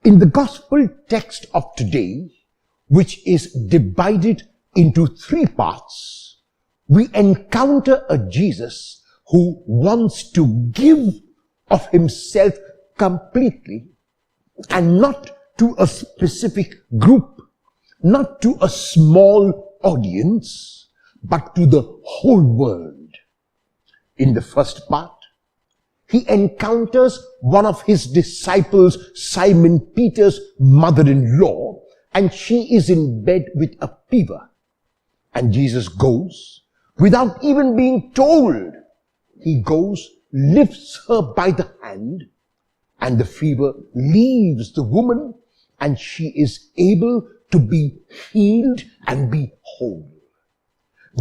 In the gospel text of today, which is divided into 3 parts, we encounter a Jesus who wants to give of himself completely, and not to a specific group, not to a small audience, but to the whole world. In the first part, he encounters one of his disciples, Simon Peter's mother-in-law, and she is in bed with a fever. And Jesus goes, without even being told, he goes, lifts her by the hand, and the fever leaves the woman, and she is able to be healed and be whole.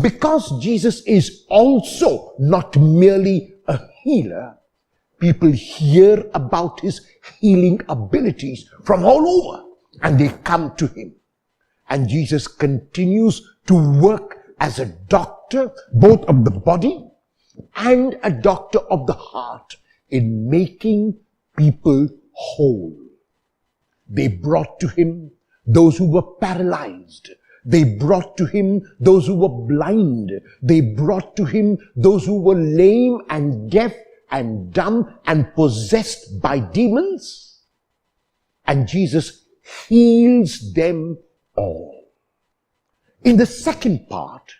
Because Jesus is also not merely a healer, people hear about his healing abilities from all over, and they come to him. And Jesus continues to work as a doctor, both of the body and a doctor of the heart, in making people whole. They brought to him those who were paralyzed. They brought to him those who were blind. They brought to him those who were lame and deaf and dumb and possessed by demons. And Jesus heals them all. In the second part,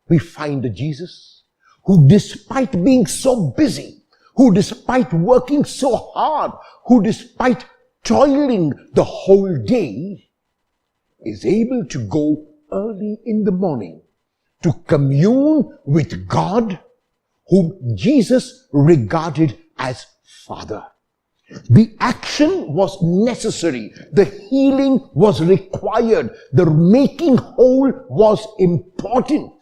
we find a Jesus who, despite being so busy, who despite working so hard, who despite toiling the whole day, is able to go early in the morning to commune with God, whom Jesus regarded as Father. The action was necessary. The healing was required. The making whole was important.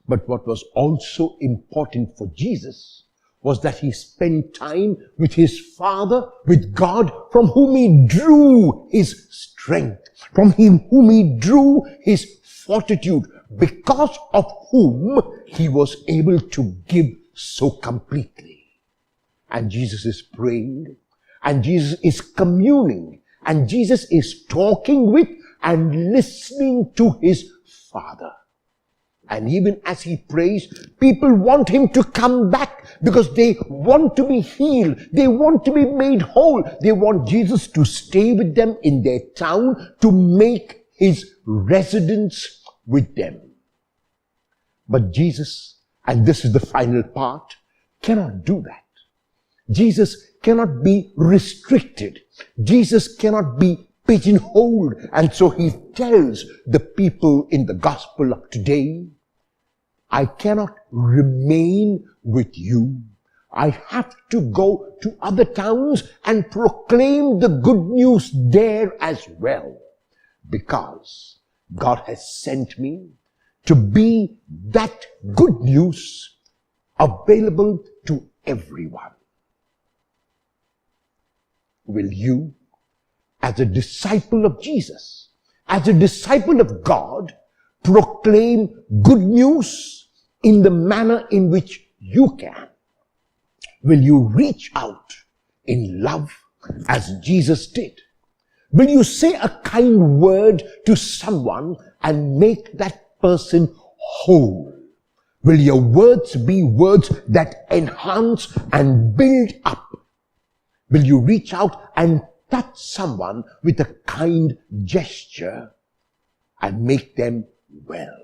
But what was also important for Jesus was that he spent time with his Father, with God, from whom he drew his strength, from whom he drew his fortitude, because of whom he was able to give so completely. And Jesus is praying, and Jesus is communing, and Jesus is talking with and listening to his Father. And even as he prays, people want him to come back because they want to be healed. They want to be made whole. They want Jesus to stay with them in their town, to make his residence with them. But Jesus, and this is the final part, cannot do that. Jesus cannot be restricted. Jesus cannot be pigeonholed. And so he tells the people in the gospel of today, I cannot remain with you. I have to go to other towns and proclaim the good news there as well, because God has sent me to be that good news available to everyone. Will you, as a disciple of Jesus, as a disciple of God, proclaim good news in the manner in which you can? Will you reach out in love as Jesus did? Will you say a kind word to someone and make that person whole? Will your words be words that enhance and build up? Will you reach out and touch someone with a kind gesture and make them well?